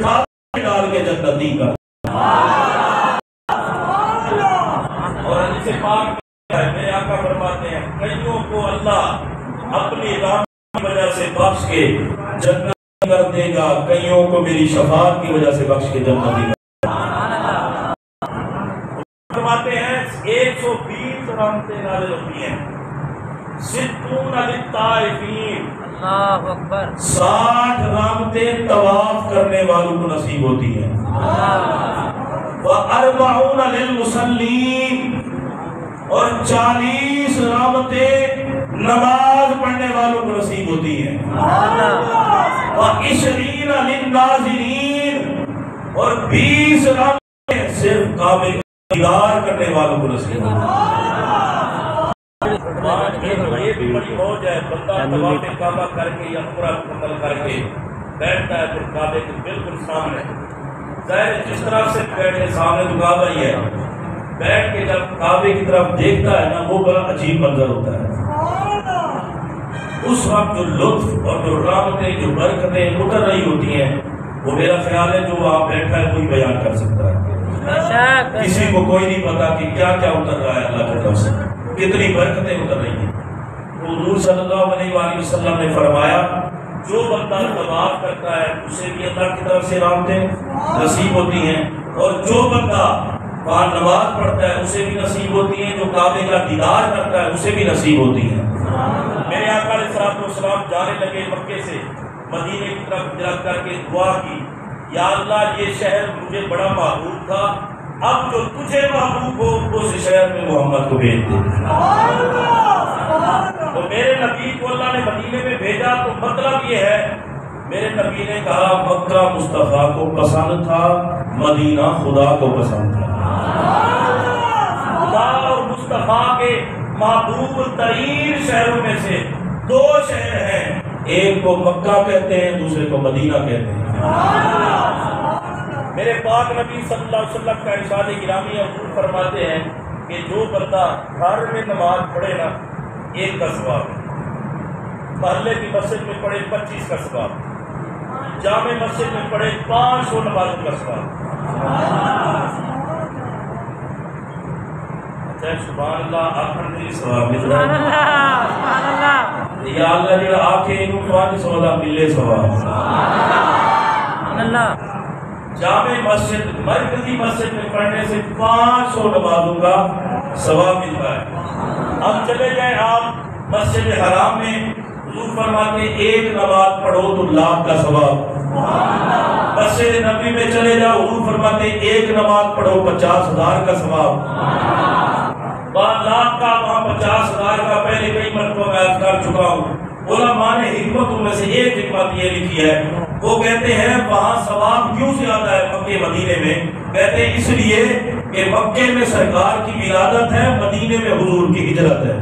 [SPEAKER 1] کھاتے ڈال کے جنتی کر. اور حدیث پاک میرے آقا فرماتے ہیں کئیوں کو اللہ اپنی رحمت کی وجہ سے بخش کے جنت کر دے گا, کئیوں کو میری شفاعت کی وجہ سے بخش کے جنت دے گا. فرماتے ہیں 120 رحمتیں نازل ہوتی ہیں. 60 للطائفین, اللہ اکبر, 60 رحمتیں طواف کرنے والوں کو نصیب ہوتی ہیں. و40 للمصلین, اور 40 رحمتیں نماز پڑھنے والوں کو نصیب ہوتی ہیں. و20 للناظرین, اور 20 رحمتیں صرف کعبے کا دیدار کرنے والوں کو نصیب ہوتی ہیں. یہ بھی بڑی موج ہے, بندہ طواف کعبہ کر کے یا عمرہ مکمل کر کے بیٹھتا ہے پھر کعبے کے بالکل سامنے. ظاہر جس طرف سے بیٹھے سامنے تو کعبہ ہی ہے, بیٹھ کے جب کعبے کی طرف دیکھتا ہے نا وہ بڑا عجیب منظر ہوتا ہے. اس وقت جو لطف اور جو رحمتیں جو برکتیں اتر رہی ہوتی ہیں وہ میرا خیال ہے جو وہاں بیٹھا ہے کوئی بیان کر سکتا ہے. کسی کو کوئی نہیں پتا کہ کیا کیا اتر رہا ہے اللہ کی طرف سے, کتنی برکتیں اتر رہی ہیں. حضور صلی اللہ علیہ وآلہ وسلم نے فرمایا جو بندہ طواف کرتا ہے اسے بھی اللہ کی طرف سے رحمتیں نصیب ہوتی ہیں, اور جو بندہ وہاں نماز پڑھتا ہے اسے بھی نصیب ہوتی ہیں, جو کعبے کا دیدار کرتا ہے اسے بھی نصیب ہوتی ہیں. میرے آقا علیہ الصلوۃ والسلام جانے لگے مکے سے مدینے کی طرف ہجرت کر کے دعا کی, یا اللہ یہ شہر مجھے بڑا محبوب تھا, اب جو تجھے محبوب ہو اس شہر میں محمد کو بھیج دے. تو میرے نبی کو اللہ نے مدینے میں بھیجا تو مطلب یہ ہے میرے نبی نے کہا مکہ مصطفیٰ کو پسند تھا, مدینہ خدا کو پسند تھا. خدا اور مصطفیٰ کے محبوب ترین شہروں میں سے 2 شہر ہیں, ایک کو مکہ کہتے ہیں دوسرے کو مدینہ کہتے ہیں. میرے پاک نبی صلی اللہ علیہ وسلم کا ارشاد گرامی حضور فرماتے ہیں کہ جو بندہ گھر میں نماز پڑھے نا 1 کا ثواب, محلے کی مسجد میں پڑھے 25 کا ثواب, جامع مسجد میں پڑھے 500 نمازوں کا ثواب. سبحان اللہ, آخر ثواب مل رہا ہے. یا اللہ جڑا آکھے انہوں فواد سودا ملے ثواب. سبحان اللہ. جامع مسجد مرکزی مسجد میں پڑھنے سے 500 نمازوں کا ثواب ملتا ہے. اب چلے جائیں آپ مسجد حرام میں, حضور فرماتے ہیں 1 نماز پڑھو تو 1,00,000 کا ثواب. مسجد نبی میں چلے جاؤ حضور فرماتے ہیں 1 نماز پڑھو 50,000 کا ثواب. 1,00,000 کا وہاں 50,000 کا پہلے کئی مرتبہ میں عرض کر چکا ہوں. علماء نے حکمتوں میں سے ایک حکمت یہ لکھی ہے, وہ کہتے ہیں وہاں ثواب کیوں زیادہ ہے مکے مدینے میں, کہتے ہیں اس لیے کہ مکے میں سرکار کی ولادت ہے, مدینے میں حضور کی ہجرت ہے.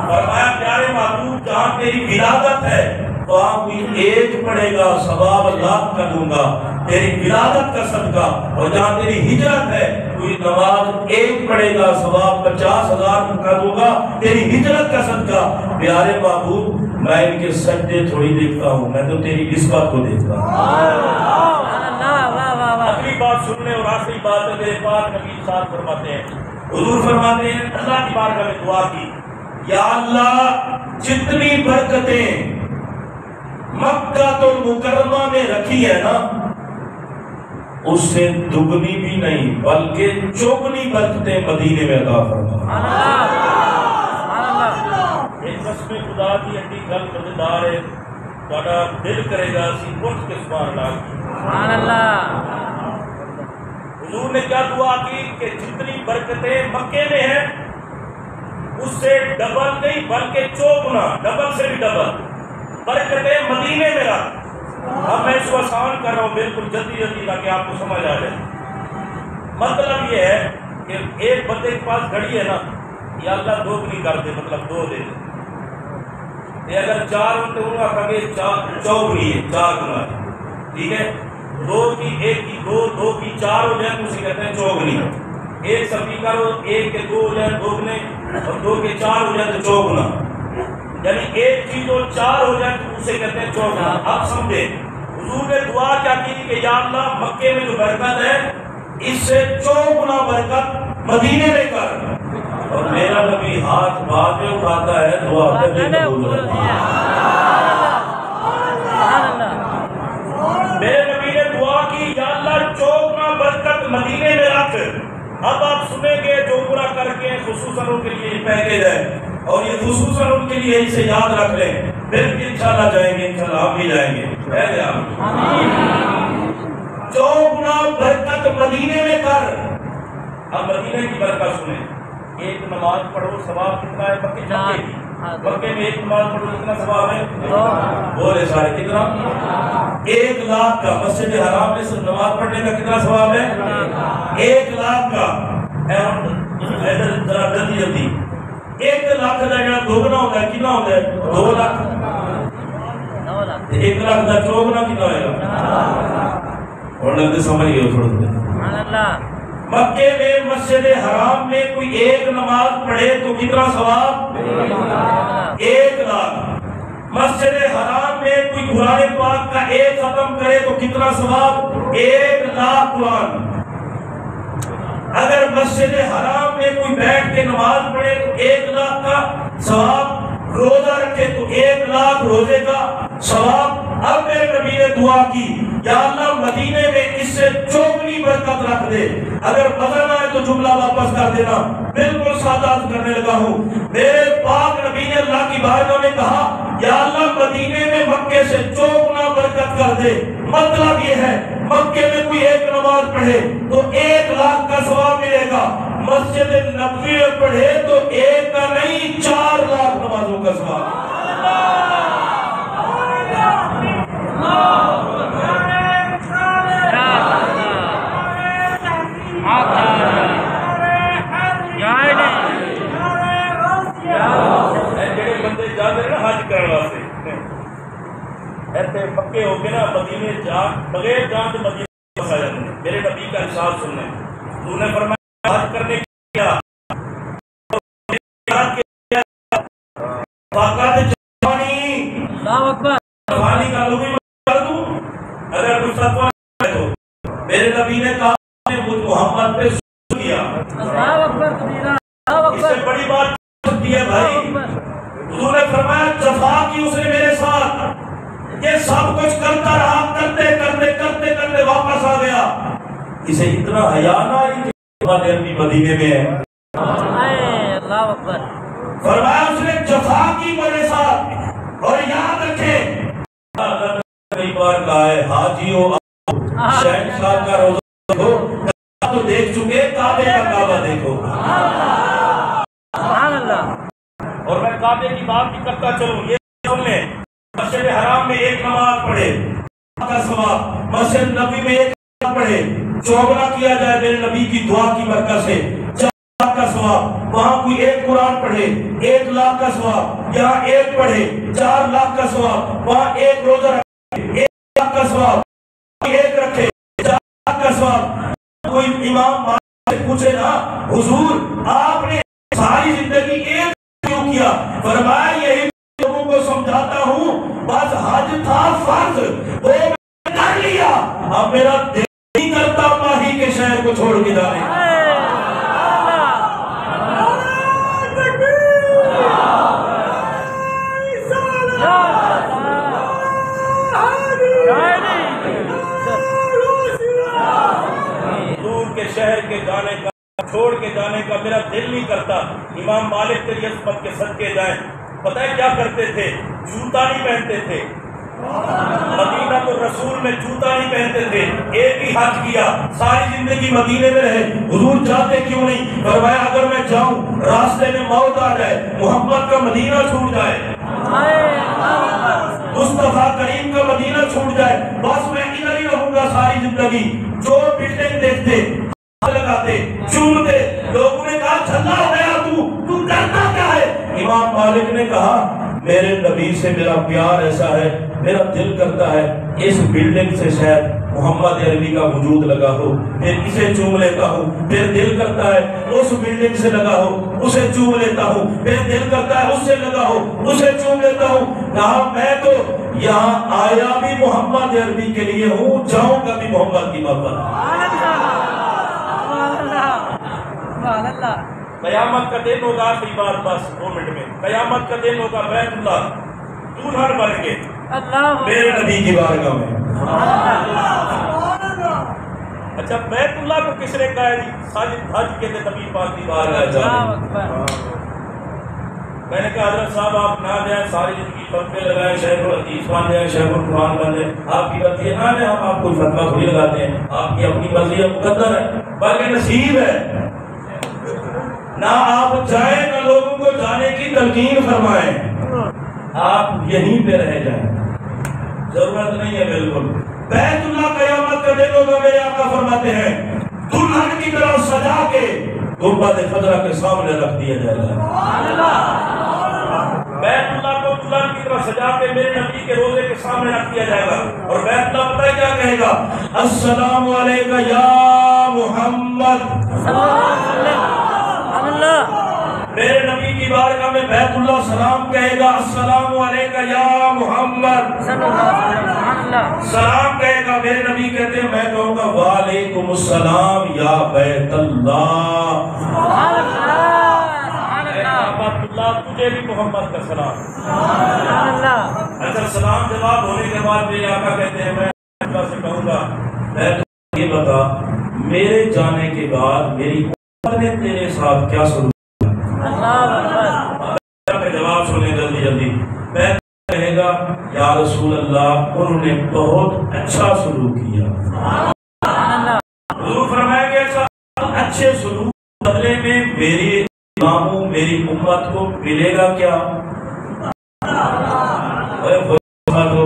[SPEAKER 1] فرمایا پیارے محبوب جہاں تیری ولادت ہے وہاں کوئی 1 پڑھے گا ثواب 1,00,000 کا دوں گا تیری ولادت کا صدقہ, اور جہاں تیری ہجرت ہے کوئی نماز 1 پڑھے گا ثواب 50,000 کا دوں گا تیری ہجرت کا صدقہ. پیارے محبوب میں ان کے سجدے تھوڑی دیکھتا ہوں, میں تو تیری نسبت کو دیکھتا ہوں. اگلی بات سننے اور آخری بات ہے میرے پاک نبی صاحب فرماتے ہیں, حضور فرماتے ہیں اللہ کی بارگاہ میں دعا کی, یا اللہ جتنی برکتیں مکہ المکرمہ میں رکھی ہے نا، اس سے دگنی بھی نہیں بلکہ چوگنی برکتیں مدینے میں عطا فرما۔ ایک قسم خدا کی ہڈی گل مزیدار ہے، تہاڈا دل کرے گا اسی اٹھ کے سبحان اللہ۔ حضور نے کیا دعا کی کہ جتنی برکتیں مکے میں ہیں اس سے ڈبل نہیں بلکہ چوگنا، ڈبل سے بھی ڈبل برکتیں مدینے میں رکھ۔ اب میں اس کو آسان کر رہا ہوں بالکل جلدی تاکہ آپ کو سمجھ آ جائے۔ مطلب یہ ہے کہ ایک بندے کے پاس گھڑی ہے نا، یا اللہ دوگنی کر دے، مطلب 2 دے دے۔ یہ اگر 4 ہوتے ہوں گا کبھی چوگنی ہے، 4 گنا ہے، ٹھیک ہے۔ 2 کی 1 کی 2، 2 کی 4 ہو جائے تو اسے کہتے ہیں چوگنی۔ ایک سپیکر ہو، 1 کے 2 ہو جائے دوگنے، اور 2 کے 4 ہو جائے تو چوگنا، یعنی ایک چیز جو 4 ہو جائے تو اسے کہتے ہیں چوگنا۔ اب سمجھے حضور نے دعا کیا کی کہ یا اللہ مکے میں جو برکت ہے اس سے چوگنا برکت مدینے میں کر، اور میرا نبی ہاتھ بعد میں اٹھاتا ہے، دعا قبول ہوتی ہے۔ میرے نبی نے دعا کی یا اللہ چوگنا برکت مدینے میں رکھ۔ اب آپ سنیں گے جو پورا کر کے خصوصاً ان کے لیے پیکیج ہے، اور یہ خصوصاً ان کے لیے اسے یاد رکھ لیں، پھر انشاءاللہ جائیں گے، انشاءاللہ آپ بھی جائیں گے۔ چوگنا برکت مدینے میں کر۔ اب مدینے کی برکت سنیں، ایک نماز پڑھو ثواب کتنا ہے؟ مکے میں ایک نماز پڑھو کتنا ثواب ہے؟ بولے سارے کتنا؟ 1 لاکھ کا۔ مسجد حرام میں صرف نماز پڑھنے کا کتنا ثواب ہے؟ 1 لاکھ کا۔ ذرا جلدی 1 لاکھ کا جگہ دوگنا ہوتا ہے، کتنا ہوتا ہے؟ 2 لاکھ۔ 1 لاکھ کا چوگنا کتنا ہوئے گا؟ اور لگتے سمجھ گئے تھوڑا۔ مکے میں مسجد حرام میں کوئی 1 نماز پڑھے تو کتنا ثواب؟ 1 لاکھ۔ مسجد حرام میں کوئی قرآن پاک کا 1 ختم کرے تو کتنا ثواب؟ 1 لاکھ قرآن۔ اگر مسجد حرام میں کوئی بیٹھ کے نماز پڑھے تو 1 لاکھ کا ثواب۔ روزہ رکھے تو 1 لاکھ روزے کا ثواب۔ اب میرے نبی نے دعا کی یا اللہ مدینے میں اس سے چوگنی برکت رکھ دے۔ اگر مزہ نہ ہے تو جملہ واپس کر دینا، بالکل سادہ کرنے لگا ہوں۔ میرے پاک نبی نے اللہ کی بارگاہ میں کہا یا اللہ مدینے میں مکے سے چوگنا برکت کر دے۔ مطلب یہ ہے مکے میں کوئی 1 نماز پڑھے تو 1 لاکھ کا ثواب ملے گا، مسجد نبوی میں پڑھے تو 1 کا نہیں 4 لاکھ نمازوں کا ثواب۔ جڑے بندے جاتے ہیں نا حج کرنے واسطے ایسے پکے ہو کے نا مدینے جان بغیر جان تو مدینے پہنچ جاتے ہیں۔ میرے نبی کا ارشاد سننا ہے، انہوں نے فرمایا حج کرنے کیا جوانی کا لغوی کر دوں، اگر کچھ فتویٰ ہے تو میرے نبی نے کہا محمد پہ سن کیا، اس سے بڑی بات سکتی ہے بھائی۔ حضور نے فرمایا جفا کی اس نے میرے ساتھ، یہ سب کچھ کرتا رہا، کرتے کرتے کرتے کرتے واپس آ گیا، اسے اتنا حیا نہ آئی کہ عربی مدینے میں ہے۔
[SPEAKER 2] اللہ اکبر۔
[SPEAKER 1] فرمایا اس نے جفا کی میرے ساتھ، اور یاد رکھیں کئی بار کہا ہے حاجیوں شہنشاہ کا روزہ دیکھو تو دیکھ چکے، کعبے کا کعبہ دیکھو۔
[SPEAKER 2] سبحان اللہ۔
[SPEAKER 1] اور میں کعبے کی بات بھی کرتا چلوں، یہ سن لیں، مسجد حرام میں 1 نماز پڑھے کا ثواب، مسجد نبی میں 1 نماز پڑھے چوگنا کیا جائے میرے نبی کی دعا کی برکت سے 4 لاکھ کا ثواب۔ وہاں کوئی 1 قرآن پڑھے 1 لاکھ کا ثواب، یہاں 1 پڑھے 4 لاکھ کا ثواب، وہاں 1 روزہ رکھے 1 لاکھ کا ثواب، 1 رکھے 4 لاکھ کا ثواب۔ کوئی امام سے پوچھے نا حضور آپ نے ساری زندگی 1 کیوں کیا؟ فرمایا یہی لوگوں کو سمجھاتا ہوں، بس حج تھا فرض وہ میں کر لیا، اب میرا دل نہیں کرتا ماہی کے شہر کو چھوڑ کے جانے۔ شہر کے جانے کا، چھوڑ کے جانے کا میرا دل نہیں کرتا۔ امام مالک تیری عصمت کے صدقے جائیں، پتہ ہے کیا کرتے تھے؟ جوتا نہیں پہنتے تھے، مدینہ تو رسول میں جوتا نہیں پہنتے تھے، ایک ہی حج کیا، ساری زندگی مدینے میں رہے، حضور جاتے کیوں نہیں؟ فرمایا اگر میں جاؤں راستے میں موت آ جائے، محمد کا مدینہ چھوٹ جائے، مصطفیٰ کریم کا مدینہ چھوٹ جائے، بس میں ادھر ہی رہوں گا ساری زندگی۔ جو بلڈنگ دیکھتے لگاتے چومتے، لوگوں نے کہا جھلا ہو گیا تو کرتا کیا ہے؟ امام مالک نے کہا میرے نبی سے میرا پیار ایسا ہے، میرا دل کرتا ہے اس بلڈنگ سے شاید محمد عربی کا وجود لگا ہو، پھر اسے چوم لیتا ہوں، پھر دل کرتا ہے اس بلڈنگ سے لگا ہو، اسے چوم لیتا ہوں، پھر دل کرتا ہے اس سے لگا ہو، اسے چوم لیتا ہوں۔ کہا میں تو یہاں آیا بھی محمد عربی کے لیے ہوں، جاؤں گا بھی محمد کی محبت۔ قیامت کا دن ہوگا، آخری بات بس 2 منٹ میں، قیامت کا دن ہوگا، بیت اللہ دلہن بن کے میرے نبی کی بارگاہ میں۔ اچھا بیت اللہ کو کس نے کہا ہے؟ ساجد حج کے نبی پاک کی بارگاہ جانے۔ میں نے کہا حضرت صاحب آپ نہ جائیں، ساری زندگی فتوے لگائیں، شیخ الحدیث بن جائیں، شیخ القرآن بن جائیں، آپ کی مرضی ہے، نہ جائیں، ہم آپ کوئی فتویٰ تھوڑی لگاتے ہیں، آپ کی اپنی مرضی ہے، مقدر ہے، بلکہ نصیب ہے۔ نہ آپ جائیں نہ لوگوں کو جانے کی تلقین فرمائیں، آپ یہیں پہ رہ جائیں، ضرورت نہیں ہے بالکل۔ بیت اللہ قیامت کا دن ہوگا، میرے آقا فرماتے ہیں دلہن کی طرح سجا کے گنبد خضرا کے سامنے رکھ دیا جائے گا۔ بیت اللہ کو دلہن کی طرح سجا کے میرے نبی کے روضے کے سامنے رکھ دیا جائے گا، اور بیت اللہ پتہ ہے کیا کہے گا؟ السلام علیکم یا محمد۔ میرے نبی کی بارگاہ میں بیت اللہ سلام کہے گا، السلام علیکم یا محمد، سلام کہے گا۔ میرے نبی کہتے ہیں میں کہوں گا وعلیکم السلام یا بیت اللہ، اللہ تجھے بھی محمد کا سلام۔ اچھا سلام جواب ہونے کے بعد میرے آقا کہتے ہیں میں اللہ سے کہوں گا میں تو یہ بتا میرے جانے کے بعد میری امت نے تیرے ساتھ کیا سلوک کیا؟ جواب سنیں جلدی جلدی۔ میں کہے گا یا رسول اللہ انہوں نے بہت اچھا سلوک کیا۔ حضور فرمائیں گے اچھے سلوک بدلے میں میری اماموں میری امت کو ملے گا کیا؟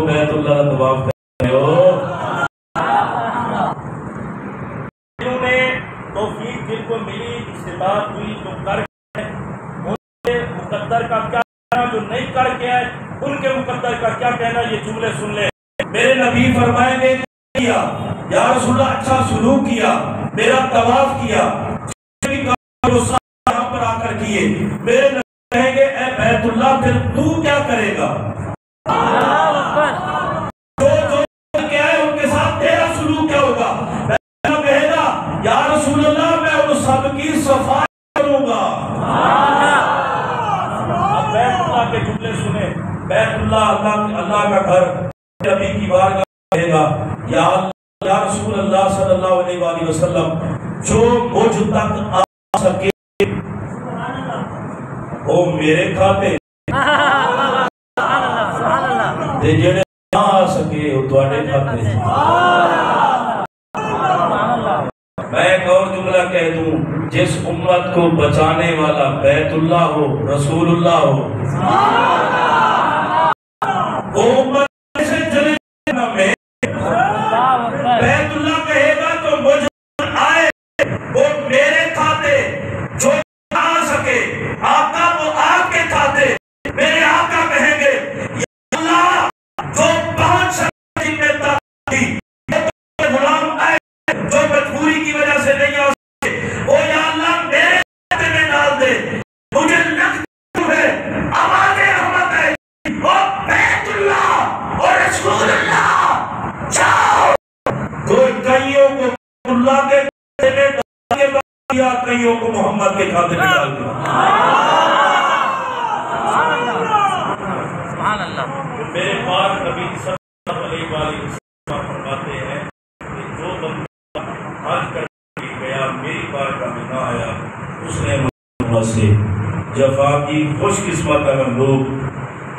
[SPEAKER 1] بیت اللہ طواف کر رہے ہو، انہیں توفیق جن کو ملی، استطاعت ہوئی، جو کر کے ان کے مقدر کا کیا کہنا، جو نہیں کر کے آئے ان کے مقدر کا کیا کہنا، یہ جملے سن لیں۔ میرے نبی فرمائیں گے کیا یا رسول اللہ اچھا سلوک کیا، میرا طواف کیا، پر آ کر کیے، میرے نبی کہیں گے اے بیت اللہ پھر تو کیا کرے گا؟ جو کیا ہے ان کے ساتھ تیرا سلوک کیا ہوگا؟ بیت اللہ کہے گا یا رسول اللہ میں ان سب کی صفائی کروں گا۔ اب بیت اللہ کے جملے سنیں، بیت اللہ اللہ کا گھر، نبی کی بارگاہ کہے گا یا رسول اللہ صلی اللہ علیہ وآلہ وسلم جو مجھ تک آ سکے وہ میرے کھاتے جڑے نہ آ سکے وہ تواڈے کھاتے۔ میں ایک اور جملہ کہہ دوں، جس امت کو بچانے والا بیت اللہ ہو، رسول اللہ ہو، وہ امت سے چلے میں بیت اللہ کہے گا تو مجھ آئے وہ میرے کھاتے، جو آ سکے آقا وہ آپ کے کھاتے۔ میرے آقا کہیں گے یا اللہ جو 5 شخص جن میں طاقت تھی غلام آئے جو مجبوری کی وجہ سے نہیں آ سکے، وہ یا اللہ میرے کھاتے میں ڈال دے، مجھے لگتا ہے آواز احمد ہے وہ بیت اللہ اور رسول اللہ جاؤ۔ تو کئیوں کو اللہ کے کھاتے میں ڈال کے یا کئیوں کو محمد کے کھاتے میں ڈال دیا۔ میرے پاس نبی صلی اللہ علیہ وسلم فرماتے ہیں کہ جو بندہ حج کر کے گیا میری رحمت سے جفا کی خوش قسمت ہیں ہم لوگ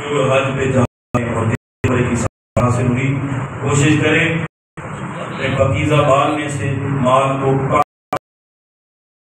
[SPEAKER 1] جو حج پہ جاتے ہیں اور بڑے کی حاصل ہوئی. کوشش کریں کہ پاکیزہ مال میں سے مال کو